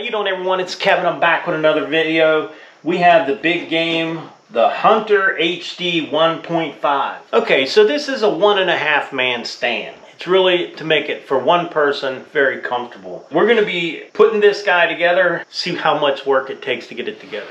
you doing, everyone? It's Kevin. I'm back with another video. We have the big game, the Hunter HD 1.5. Okay, so this is a 1.5 man stand. It's really to make it for one person very comfortable. We're going to be putting this guy together, see how much work it takes to get it together.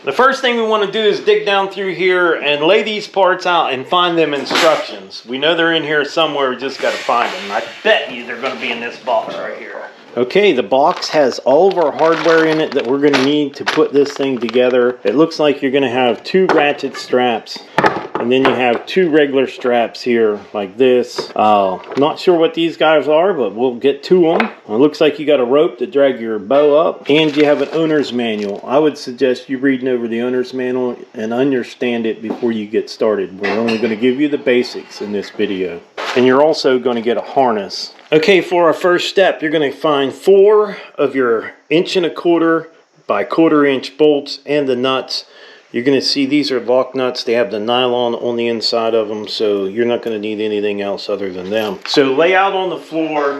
The first thing we want to do is dig down through here and lay these parts out and find them instructions. We know they're in here somewhere, we just got to find them. I bet you they're going to be in this box right here. Okay, the box has all of our hardware in it that we're going to need to put this thing together. It looks like you're going to have 2 ratchet straps, and then you have 2 regular straps here like this. Not sure what these guys are, but we'll get to them. It looks like you got a rope to drag your bow up, and you have an owner's manual. I would suggest you reading over the owner's manual and understand it before you get started. We're only going to give you the basics in this video. And you're also going to get a harness. Okay, for our first step, you're going to find 4 of your 1.25 inch by 1/4 inch bolts and the nuts. You're going to see these are lock nuts. They have the nylon on the inside of them, so you're not going to need anything else other than them. So lay out on the floor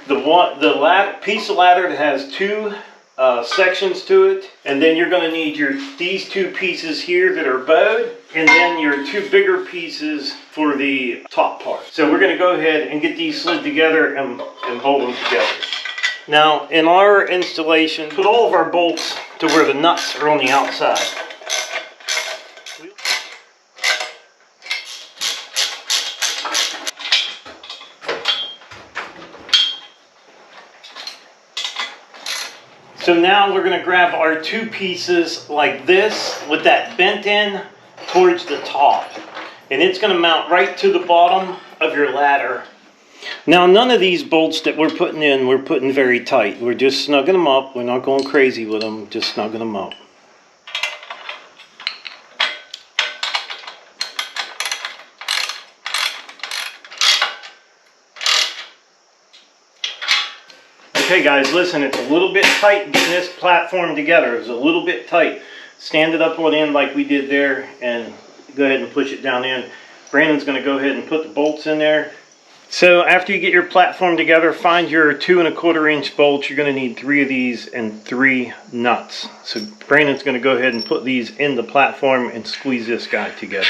the piece of ladder that has 2 sections to it, and then you're going to need these 2 pieces here that are bowed, and then your 2 bigger pieces for the top part. So we're going to go ahead and get these slid together and hold them together. Now, in our installation, put all of our bolts to where the nuts are on the outside. So now we're going to grab our 2 pieces like this with that bent end towards the top. And it's going to mount right to the bottom of your ladder. Now, none of these bolts that we're putting very tight. We're just snugging them up. We're not going crazy with them, just snugging them up. Okay guys, listen, it's a little bit tight getting this platform together. It's a little bit tight. Stand it up on end like we did there and go ahead and push it down in. Brandon's going to go ahead and put the bolts in there. So after you get your platform together, find your 2.25 inch bolts. You're going to need 3 of these and 3 nuts. So Brandon's going to go ahead and put these in the platform and squeeze this guy together.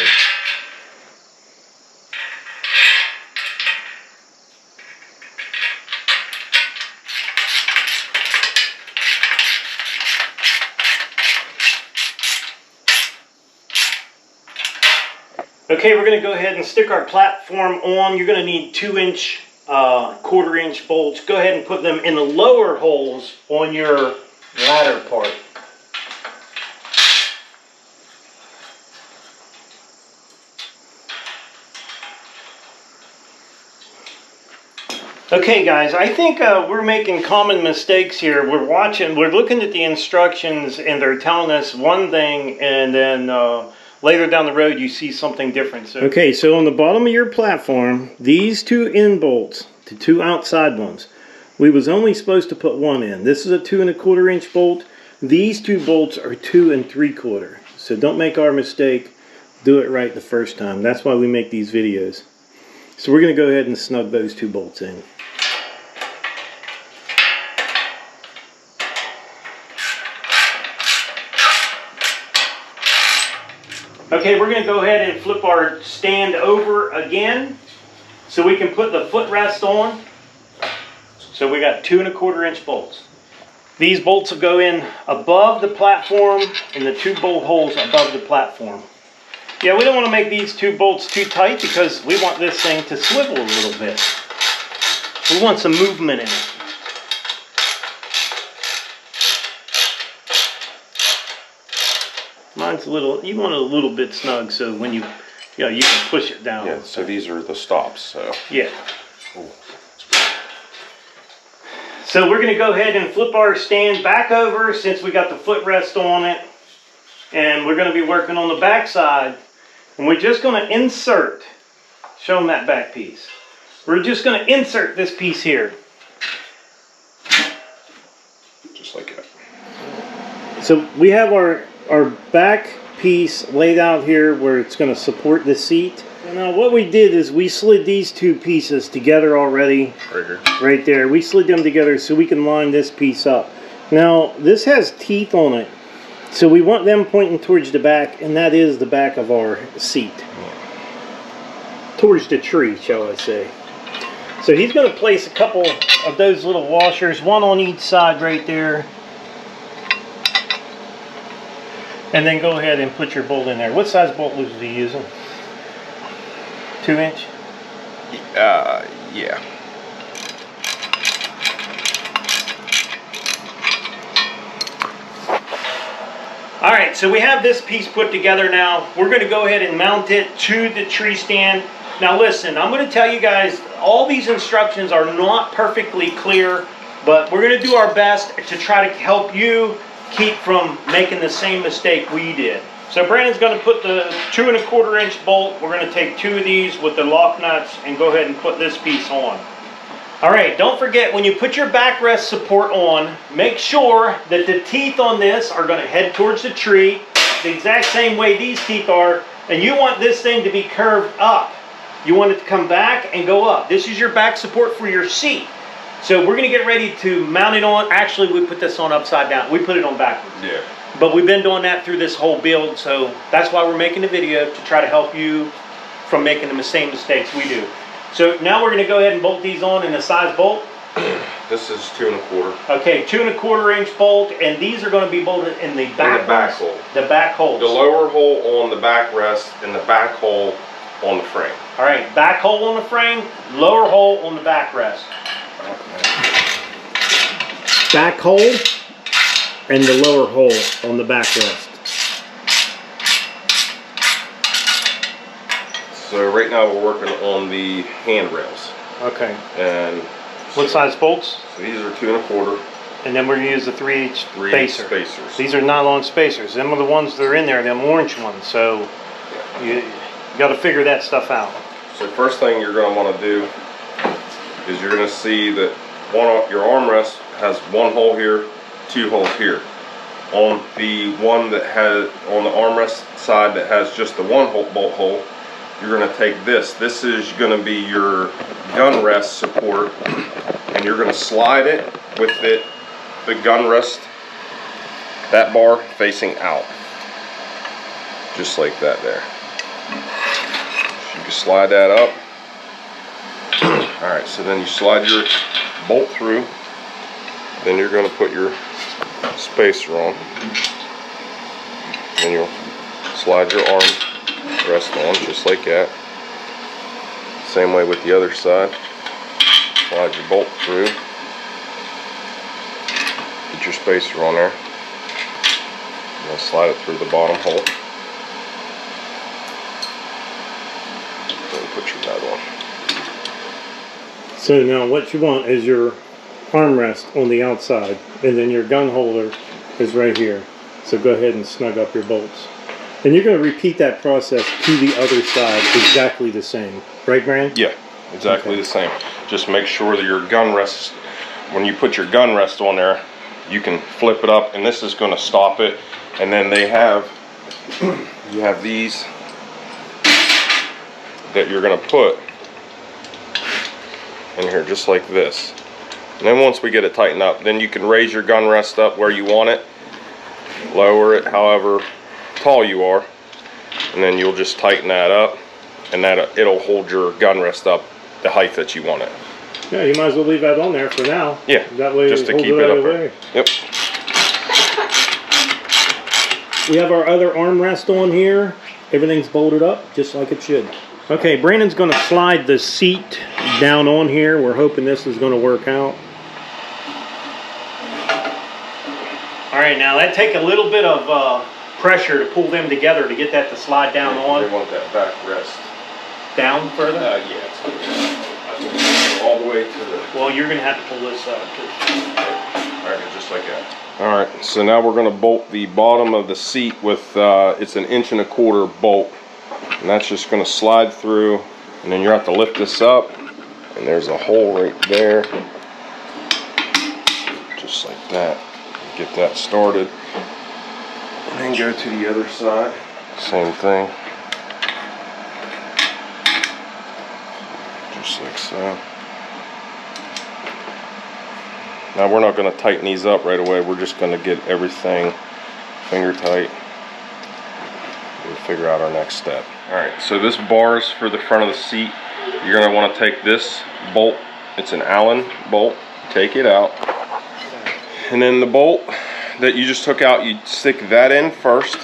Okay, we're going to go ahead and stick our platform on. You're going to need 2 inch, 1/4 inch bolts. Go ahead and put them in the lower holes on your ladder part. Okay guys, I think we're making common mistakes here. We're looking at the instructions and they're telling us one thing, and then later down the road you see something different. Okay, so on the bottom of your platform, these 2 end bolts, the 2 outside ones, we was only supposed to put 1 in. This is a 2.25 inch bolt. These 2 bolts are 2 3/4. So don't make our mistake. Do it right the first time. That's why we make these videos. So we're going to go ahead and snug those 2 bolts in. Okay, we're going to go ahead and flip our stand over again so we can put the footrest on. So we got 2.25 inch bolts. These bolts will go in above the platform and the 2 bolt holes above the platform. Yeah, we don't want to make these 2 bolts too tight because we want this thing to swivel a little bit. We want some movement in it. Mine's a little, you want it a little bit snug so when you can push it down. Yeah, so these are the stops, so. Yeah. Cool. So we're going to go ahead and flip our stand back over since we got the footrest on it. And we're going to be working on the back side. And we're just going to insert, show them that back piece. We're just going to insert this piece here. Just like that. So we have our back piece laid out here where it's going to support the seat. Now what we did is we slid these two pieces together already. Right here. Right there. We slid them together so we can line this piece up. Now this has teeth on it. So we want them pointing towards the back, and that is the back of our seat. Towards the tree, shall I say. So he's going to place a couple of those little washers, one on each side right there. And then go ahead and put your bolt in there. What size bolt loop are you using? 2 inch? Yeah. All right, so we have this piece put together now. We're going to go ahead and mount it to the tree stand. Now listen, I'm going to tell you guys, all these instructions are not perfectly clear, but we're going to do our best to try to help you keep from making the same mistake we did. So Brandon's going to put the 2 1/4 inch bolt. We're going to take 2 of these with the lock nuts and go ahead and put this piece on. All right, don't forget, when you put your backrest support on, make sure that the teeth on this are going to head towards the tree, the exact same way these teeth are, and you want this thing to be curved up. You want it to come back and go up. This is your back support for your seat. So we're going to get ready to mount it on. Actually, we put this on upside down. We put it on backwards. Yeah. But we've been doing that through this whole build, so that's why we're making the video, to try to help you from making the same mistakes we do. So now we're going to go ahead and bolt these on in a size bolt. This is 2 1/4. Okay, 2 1/4 inch bolt, and these are going to be bolted in the back. In the back hole. The back holes. The lower hole on the backrest and the back hole on the frame. All right, back hole on the frame, lower hole on the backrest. Back hole and the lower hole on the backrest. So right now we're working on the handrails. Okay. And What size bolts? so these are 2 1/4. And then we're going to use the 3/8 spacer. Spacers. These are nylon spacers. Them are the ones that are in there, them orange ones. So you got to figure that stuff out. So first thing you're going to want to do is you're going to see that your armrest has 1 hole here, 2 holes here. On the one that has, on the armrest side that has just the 1 bolt hole, you're going to take this. This is going to be your gun rest support, and you're going to slide it with the gun rest, that bar facing out, just like that there. You can slide that up. Alright, so then you slide your bolt through, then you're going to put your spacer on, then you'll slide your arm rest on just like that. Same way with the other side. Slide your bolt through, put your spacer on there, and then slide it through the bottom hole. Then put your nut on. So now what you want is your armrest on the outside, and then your gun holder is right here. So go ahead and snug up your bolts. And you're going to repeat that process to the other side exactly the same. Right, Brand? Yeah, exactly the same. Just make sure that your gun rest, when you put your gun rest on there, you can flip it up, and this is going to stop it. And then they have, you have these that you're going to put in here just like this. And then once we get it tightened up, then you can raise your gun rest up where you want it, lower it however tall you are, and then you'll just tighten that up, and that it'll hold your gun rest up the height that you want it. Yeah, you might as well leave that on there for now. Yeah, that way just to hold keep it up there. Yep. We have our other armrest on here. Everything's bolted up just like it should. Okay, Brandon's going to slide the seat down on here. We're hoping this is going to work out. All right, now that take a little bit of pressure to pull them together to get that to slide down on. They want that back rest Down further? yeah, it's good. All the way to the. Well, you're going to have to pull this up. Alright, just like that. Alright, so now we're going to bolt the bottom of the seat with, it's an 1 1/4 bolt. And that's just going to slide through, and then you have to lift this up, and there's a hole right there. Just like that. Get that started. And then go to the other side. Same thing. So now we're not going to tighten these up right away. We're just going to get everything finger tight and figure out our next step. All right, so this bar is for the front of the seat. You're going to want to take this bolt. It's an Allen bolt. Take it out. And then the bolt that you just took out, you stick that in first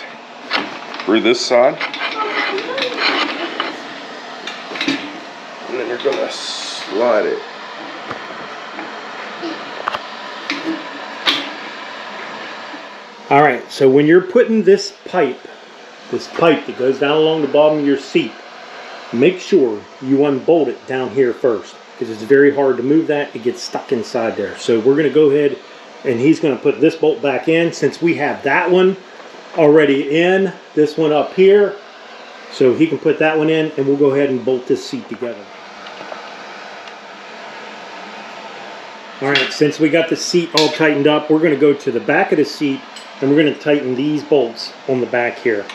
through this side. And then you're going to slide it. All right, so when you're putting this pipe that goes down along the bottom of your seat, make sure you unbolt it down here first, because it's very hard to move that. It gets stuck inside there. So we're going to go ahead and he's going to put this bolt back in, since we have that one already in, this one up here. So he can put that one in, and we'll go ahead and bolt this seat together. All right, since we got the seat all tightened up, we're going to go to the back of the seat, and we're going to tighten these bolts on the back here.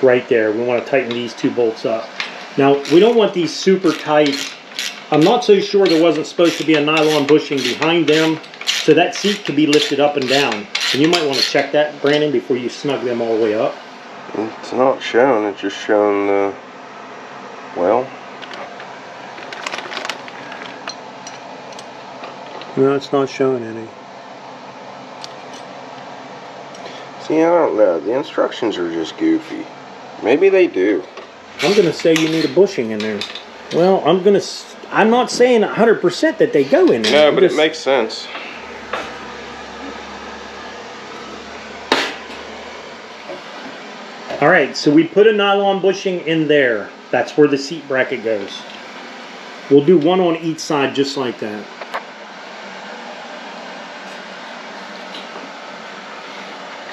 Right there. We want to tighten these two bolts up. Now, we don't want these super tight. I'm not so sure there wasn't supposed to be a nylon bushing behind them, so that seat could be lifted up and down. And you might want to check that, Brandon, before you snug them all the way up. It's not showing, it's just showing the, well. No, it's not showing any. See, I don't know. The instructions are just goofy. Maybe they do. I'm going to say you need a bushing in there. Well, I'm not saying 100% that they go in there. No, but it makes sense. All right, so we put a nylon bushing in there. That's where the seat bracket goes. We'll do one on each side just like that.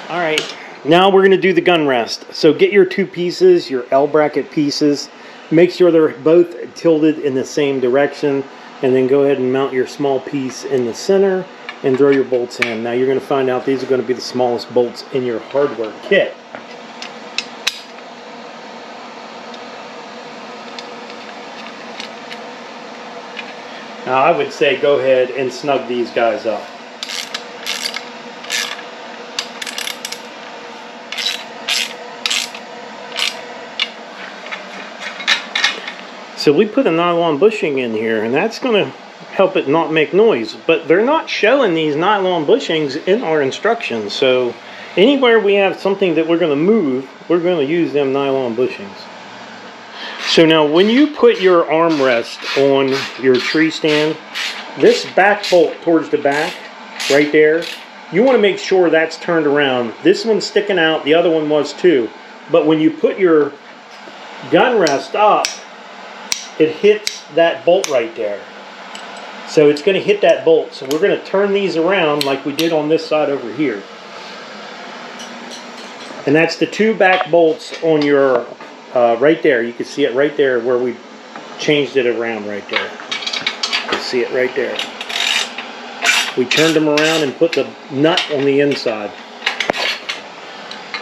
All right, now we're gonna do the gun rest. So get your two pieces, your L bracket pieces. Make sure they're both tilted in the same direction, and then go ahead and mount your small piece in the center and throw your bolts in. Now you're gonna find out these are gonna be the smallest bolts in your hardware kit. Now I would say go ahead and snug these guys up. So we put a nylon bushing in here, and that's going to help it not make noise. But they're not showing these nylon bushings in our instructions. So anywhere we have something that we're going to move, we're going to use them nylon bushings. So now when you put your armrest on your tree stand, this back bolt towards the back, right there, you want to make sure that's turned around. This one's sticking out, the other one was too. But when you put your gun rest up, it hits that bolt right there. So it's going to hit that bolt. So we're going to turn these around like we did on this side over here. And that's the two back bolts on your right there. You can see it right there where we changed it around right there. You can see it right there. We turned them around and put the nut on the inside.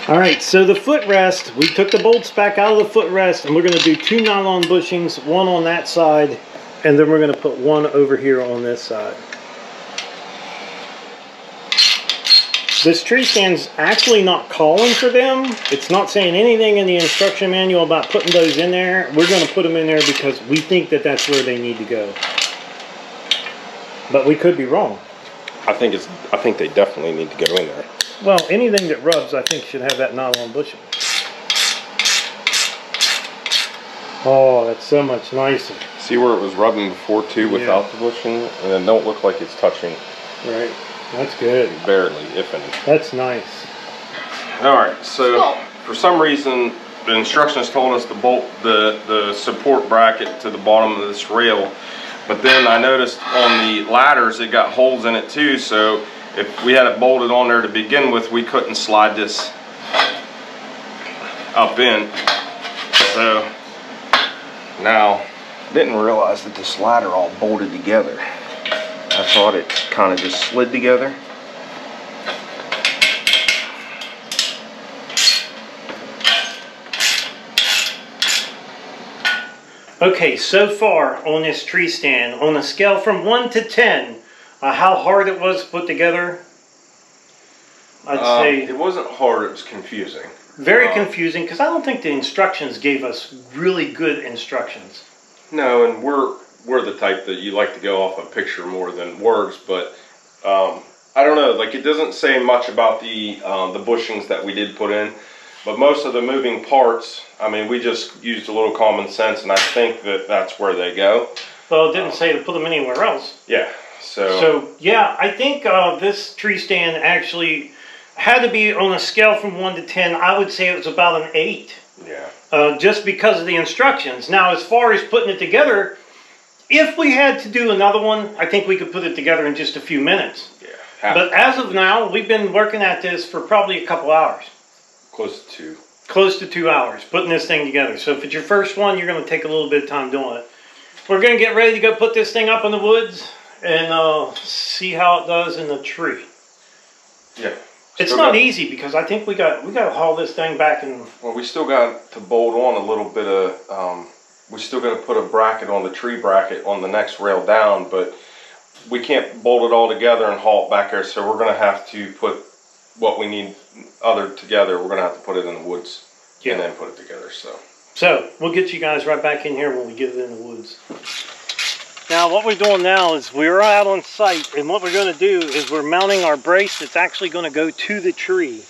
Alright, so the footrest, we took the bolts back out of the footrest, and we're going to do two nylon bushings, one on that side, and then we're going to put one over here on this side. This tree stand's actually not calling for them. It's not saying anything in the instruction manual about putting those in there. We're going to put them in there because we think that that's where they need to go. But we could be wrong. I think they definitely need to go in there. Well, anything that rubs, I think, should have that nylon bushing. Oh, that's so much nicer. See where it was rubbing before too without the bushing? And it don't look like it's touching. Right. That's good. Barely, if any. That's nice. Alright, so for some reason the instructions told us to bolt the support bracket to the bottom of this rail. But then I noticed on the ladders it got holes in it too, so if we had it bolted on there to begin with, we couldn't slide this up in. So now, didn't realize that this ladder all bolted together. I thought it kind of just slid together. Okay, so far on this tree stand, on a scale from 1 to 10, how hard it was put together, I'd say it wasn't hard, it was confusing. very confusing, because I don't think the instructions gave us really good instructions. No, and we're the type that you like to go off a picture more than words, but I don't know, like it doesn't say much about the bushings that we did put in, but most of the moving parts, I mean, we just used a little common sense, and I think that that's where they go. Well, it didn't say to put them anywhere else. Yeah, So yeah, I think this tree stand actually had to be on a scale from 1 to 10. I would say it was about an 8. Yeah. Just because of the instructions. Now, as far as putting it together, if we had to do another one, I think we could put it together in just a few minutes. Yeah. But as of now, we've been working at this for probably a couple hours. Close to 2. Close to 2 hours, putting this thing together. So if it's your first one, you're going to take a little bit of time doing it. We're going to get ready to go put this thing up in the woods and see how it does in the tree. Yeah. It's not easy because I think we got to haul this thing back and. Well, we still got to bolt on a little bit of. We still got to put a bracket on the tree bracket on the next rail down, but we can't bolt it all together and haul it back there. So we're gonna have to put what we need together. We're gonna have to put it in the woods and then put it together. So we'll get you guys right back in here when we get it in the woods. Now what we're doing now is we're out on site, and what we're going to do is we're mounting our brace that's actually going to go to the tree.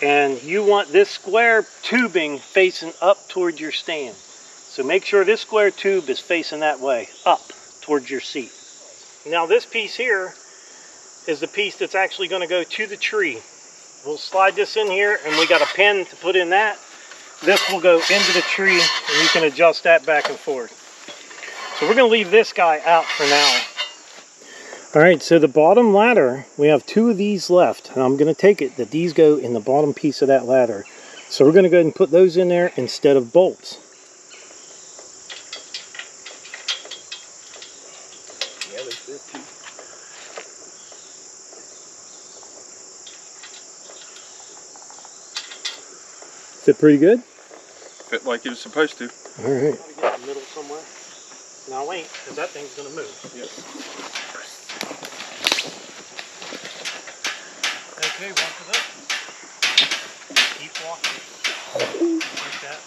And you want this square tubing facing up towards your stand. So make sure this square tube is facing that way, up towards your seat. Now this piece here is the piece that's actually going to go to the tree. We'll slide this in here, and we got a pin to put in that. This will go into the tree, and you can adjust that back and forth. So we're going to leave this guy out for now. All right, so the bottom ladder, we have 2 of these left. And I'm going to take it that these go in the bottom piece of that ladder. So we're going to go ahead and put those in there instead of bolts. yeah, they fit too. Fit pretty good? Fit like it was supposed to. All right. Get in the middle somewhere. Now wait, because that thing's going to move. Yep. Okay, walk it up. Keep walking. Like that.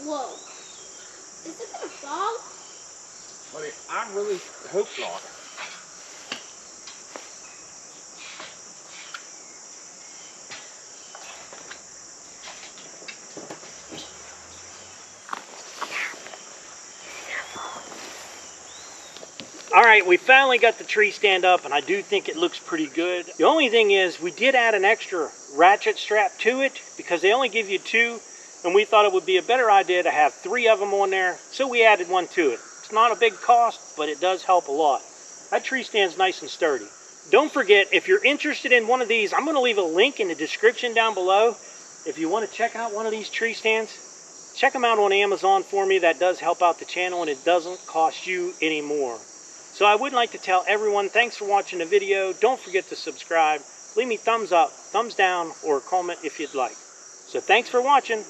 Whoa. Is it gonna fall? Buddy, I really hope not. All right, we finally got the tree stand up, and I do think it looks pretty good. The only thing is we did add an extra ratchet strap to it because they only give you 2, and we thought it would be a better idea to have 3 of them on there, so we added 1 to it. It's not a big cost, but it does help a lot. That tree stand's nice and sturdy. Don't forget, if you're interested in one of these, I'm going to leave a link in the description down below. If you want to check out one of these tree stands, check them out on Amazon for me. That does help out the channel, and it doesn't cost you any more. So I would like to tell everyone, thanks for watching the video. Don't forget to subscribe. Leave me thumbs up, thumbs down, or a comment if you'd like. So thanks for watching.